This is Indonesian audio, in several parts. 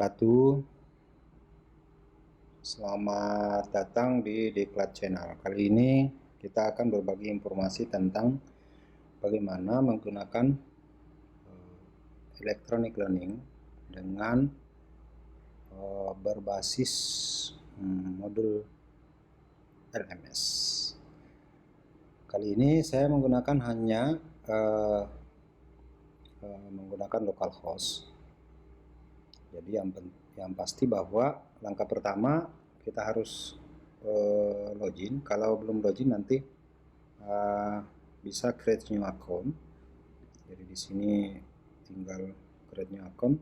wabarakatuh. Selamat datang di Diklat Channel. Kali ini kita akan berbagi informasi tentang bagaimana menggunakan electronic learning dengan berbasis modul LMS. Kali ini saya menggunakan hanya menggunakan localhost. Jadi yang pasti bahwa langkah pertama kita harus login. Kalau belum login nanti bisa create new account. Jadi di sini tinggal create new account.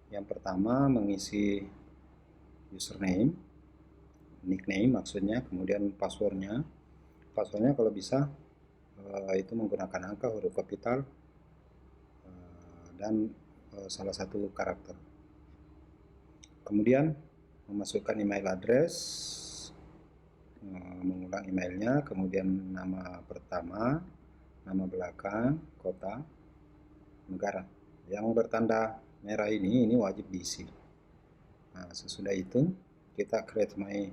Yang pertama mengisi username, nickname maksudnya, kemudian passwordnya. Passwordnya kalau bisa itu menggunakan angka, huruf kapital, dan salah satu karakter. Kemudian memasukkan email address, mengulang emailnya, kemudian nama pertama, nama belakang, kota, negara. Yang bertanda merah ini wajib diisi. Nah, sesudah itu kita create my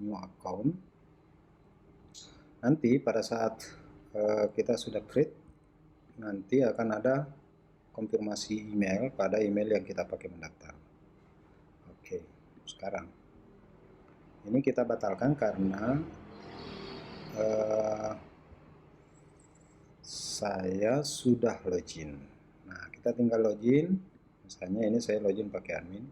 new account. Nanti pada saat kita sudah create, nanti akan ada konfirmasi email pada email yang kita pakai mendaftar. Oke, sekarang ini kita batalkan karena saya sudah login. Nah, kita tinggal login. Misalnya ini saya login pakai admin.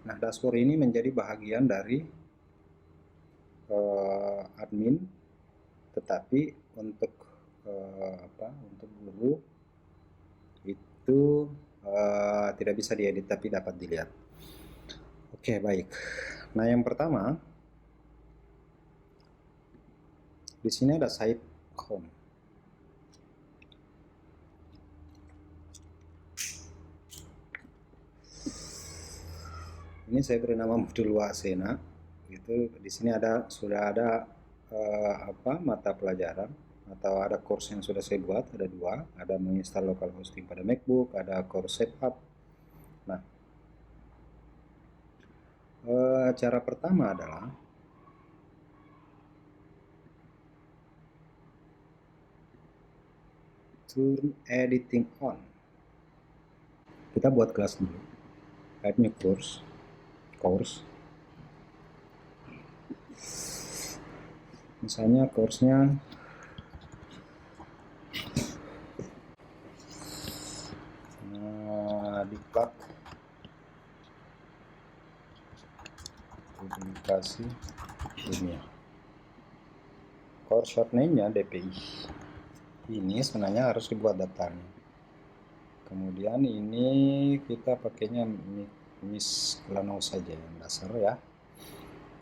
Nah, dashboard ini menjadi bahagian dari admin, tetapi untuk untuk guru itu tidak bisa diedit tapi dapat dilihat. Oke, baik. Nah, yang pertama di sini ada site home. Ini saya beri nama modul Wasena. Itu di sini sudah ada mata pelajaran atau ada course yang sudah saya buat, ada dua, ada menginstal local hosting pada MacBook, ada course setup. Nah, cara pertama adalah turn editing on. Kita buat kelas dulu, type-nya course. Misalnya course-nya diklat publikasi dunia. Course short name-nya DPI. Ini sebenarnya harus dibuat daftarnya. Kemudian ini kita pakainya Miss Lanau saja yang dasar ya.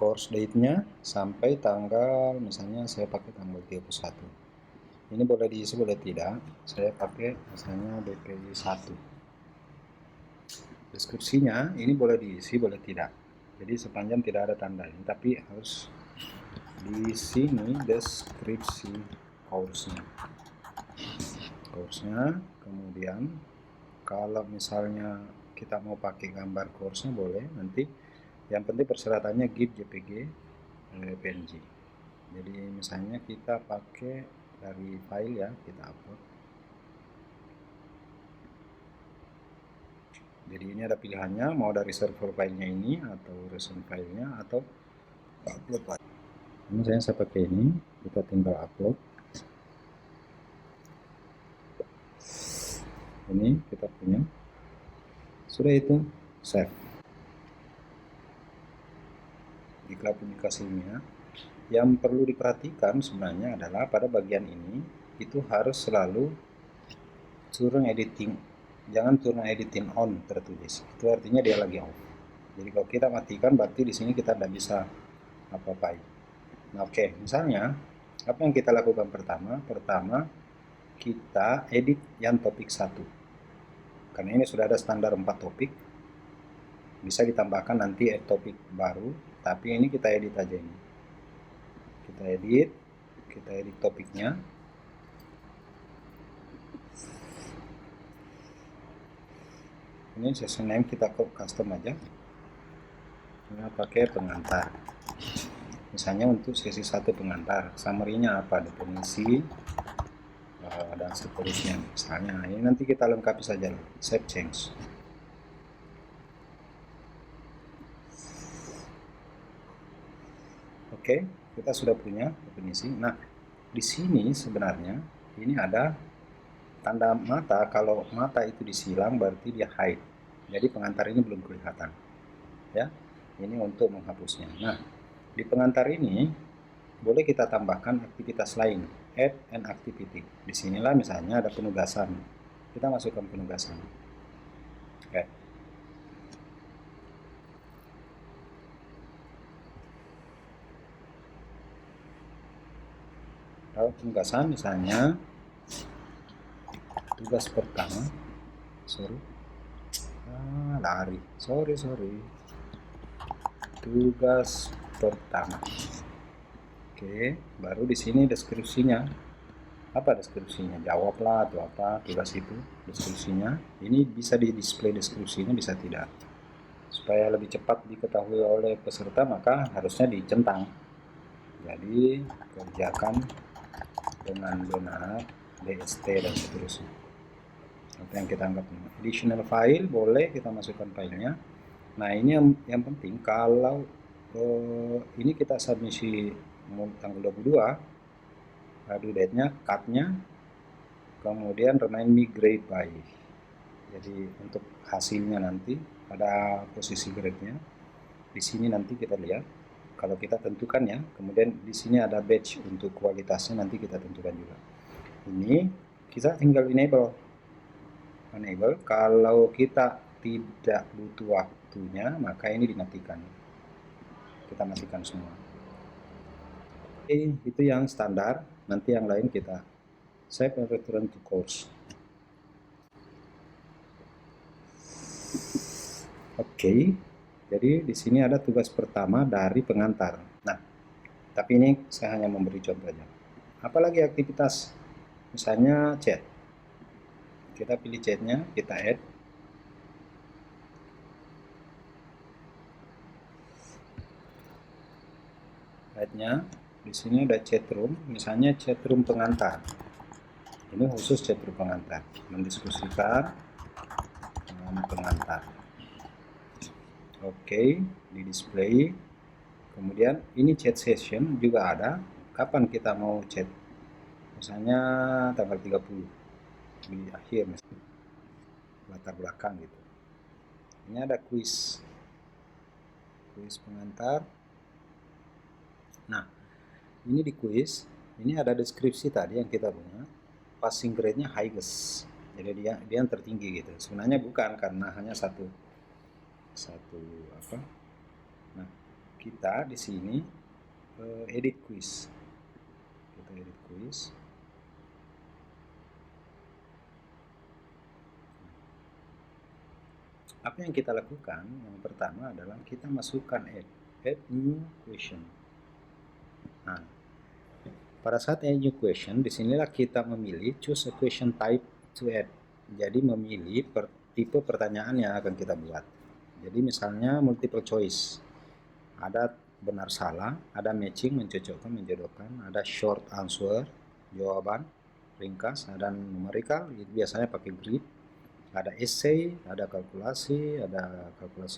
Course date-nya sampai tanggal, misalnya saya pakai tanggal 31. Ini boleh diisi boleh tidak. Saya pakai misalnya DPI 1. Deskripsinya ini boleh diisi boleh tidak. Jadi sepanjang tidak ada tanda ini, tapi harus di sini deskripsi course-nya. Kemudian kalau misalnya kita mau pakai gambar course-nya boleh, nanti yang penting persyaratannya GIF, JPG, PNG. Jadi misalnya kita pakai dari file ya, kita upload. Jadi ini ada pilihannya, mau dari server filenya ini atau recent filenya atau upload file. Misalnya saya pakai ini, kita tinggal upload. Ini kita punya. Sudah itu save. Diklat publikasinya. Yang perlu diperhatikan sebenarnya adalah pada bagian ini itu harus selalu turn editing. Jangan turn editing on tertulis. Itu artinya dia lagi off. Jadi kalau kita matikan berarti di sini kita tidak bisa apa-apain. Nah, oke, misalnya apa yang kita lakukan pertama? Pertama kita edit yang topik 1. Karena ini sudah ada standar 4 topik. Bisa ditambahkan nanti topik baru tapi ini kita edit aja ini. Kita edit topiknya. Ini session name kita custom aja. Kita pakai pengantar. Misalnya untuk sesi 1 pengantar, summary-nya apa, definisi, dan seterusnya. Misalnya ini nanti kita lengkapi saja, save change. Oke, kita sudah punya definisi. Nah, di sini sebenarnya ini ada tanda mata. Kalau mata itu disilang berarti dia hide. Jadi pengantar ini belum kelihatan. Ya, ini untuk menghapusnya. Nah, di pengantar ini boleh kita tambahkan aktivitas lain, add an activity. Disinilah misalnya ada penugasan. Kita masukkan penugasan. Oke. Kalau penugasan misalnya tugas pertama, tugas pertama. Oke, baru di sini deskripsinya. Apa deskripsinya? Jawablah atau apa tugas itu, deskripsinya. Ini bisa di display deskripsinya, bisa tidak. Supaya lebih cepat diketahui oleh peserta, maka harusnya dicentang. Jadi kerjakan dengan benar, DST dan seterusnya. Apa yang kita anggap additional file, boleh kita masukkan filenya. Nah, ini yang penting kalau ini kita submisi tanggal 22, due date-nya, cut-nya, kemudian remind me grade by. Jadi untuk hasilnya nanti pada posisi grade-nya. Di sini nanti kita lihat kalau kita tentukan ya. Kemudian di sini ada batch untuk kualitasnya, nanti kita tentukan juga. Ini kita tinggal enable. Kalau kita tidak butuh waktunya, maka ini dimatikan. Kita matikan semua. Oke, itu yang standar. Nanti yang lain kita save and return to course. Oke, jadi di sini ada tugas pertama dari pengantar. Nah, tapi ini saya hanya memberi contoh aja. Apalagi aktivitas, misalnya chat. Kita pilih chatnya, kita add. Add-nya, di sini ada chat room, misalnya chat room pengantar. Ini khusus chat room pengantar, mendiskusikan dengan pengantar. Oke, di display. Kemudian ini chat session juga ada. Kapan kita mau chat? Misalnya tanggal 30 di akhir, misalnya latar belakang gitu. Ini ada quiz pengantar. Nah, ini di quiz, ini ada deskripsi tadi yang kita punya. Passing grade-nya highest. Jadi dia yang tertinggi gitu. Sebenarnya bukan, karena hanya satu apa? Nah, kita di sini edit quiz. Kita edit quiz. Apa yang kita lakukan? Yang pertama adalah kita masukkan add new question. Nah, pada saat add new question, disinilah kita memilih choose a question type to add. Jadi memilih tipe pertanyaan yang akan kita buat. Jadi misalnya multiple choice. Ada benar salah, ada matching, mencocokkan, menjodohkan, ada short answer, jawaban ringkas, ada numerical, biasanya pakai grid, ada essay, ada kalkulasi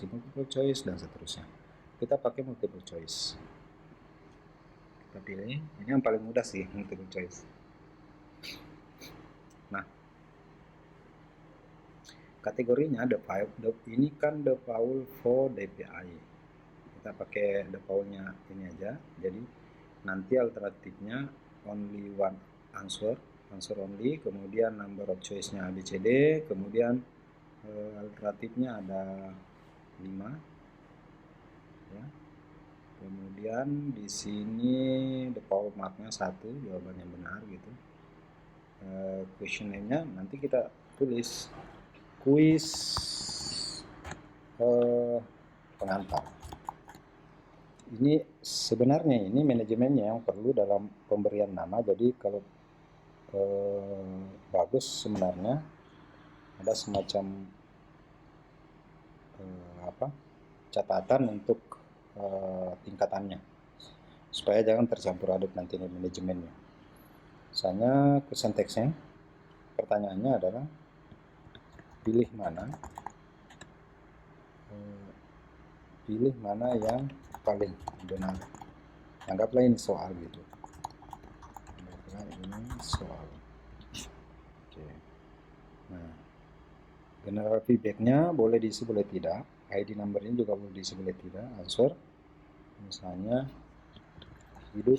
multiple choice, dan seterusnya. Kita pakai multiple choice. Kita pilih, ini yang paling mudah sih, multiple choice. Nah, kategorinya ini kan default for DPI. Kita pakai defaultnya ini aja. Jadi nanti alternatifnya only one answer only, kemudian number of choice-nya ABCD, kemudian alternatifnya ada 5 ya. Kemudian di sini default marknya 1, jawaban yang benar gitu. Questionnaire-nya nanti kita tulis quiz pengantar. Ini sebenarnya ini manajemennya yang perlu dalam pemberian nama. Jadi kalau bagus sebenarnya ada semacam catatan untuk tingkatannya supaya jangan tercampur aduk nanti di manajemennya. Misalnya question text-nya, pertanyaannya adalah pilih mana yang paling benar. Anggaplah ini soal gitu. Anggaplah ini soal. Oke. Nah, general feedback-nya boleh diisi boleh tidak. ID number-nya juga boleh diisi boleh tidak. Answer misalnya hidup,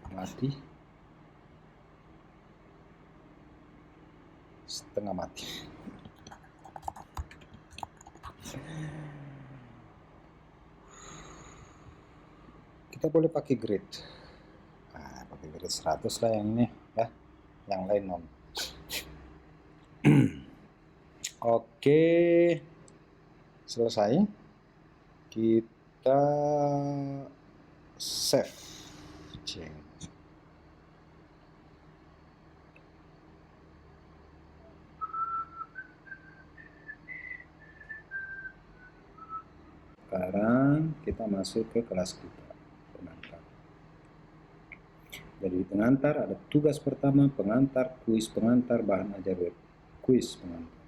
mati, setengah mati. Kita boleh pakai grade. Pakai grade 100 lah yang ini ya. Yang lain non. Oke. Selesai. Kita save. Sekarang kita masuk ke kelas kita, pengantar. Jadi di pengantar ada tugas pertama, pengantar, kuis pengantar, bahan ajar web. Kuis pengantar.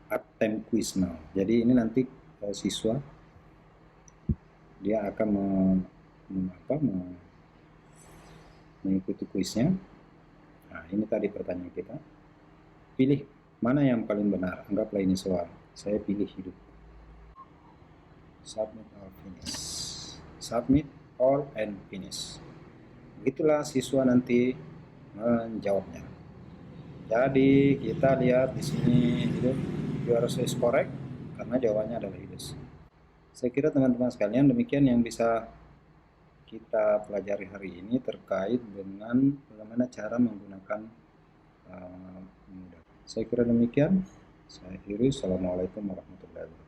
Attempt quiz now. Jadi ini nanti siswa dia akan mengikuti kuisnya. Nah, ini tadi pertanyaan kita. Pilih mana yang paling benar. Anggaplah ini soal. Saya pilih hidup. Submit or finish. Submit all and finish. Begitulah siswa nanti menjawabnya. Jadi kita lihat di sini hidup. Your answer is correct karena jawabannya adalah hidup. Saya kira teman-teman sekalian demikian yang bisa kita pelajari hari ini terkait dengan bagaimana cara menggunakan Moodle. Saya kira demikian. Saya akhiri. Assalamualaikum warahmatullahi wabarakatuh.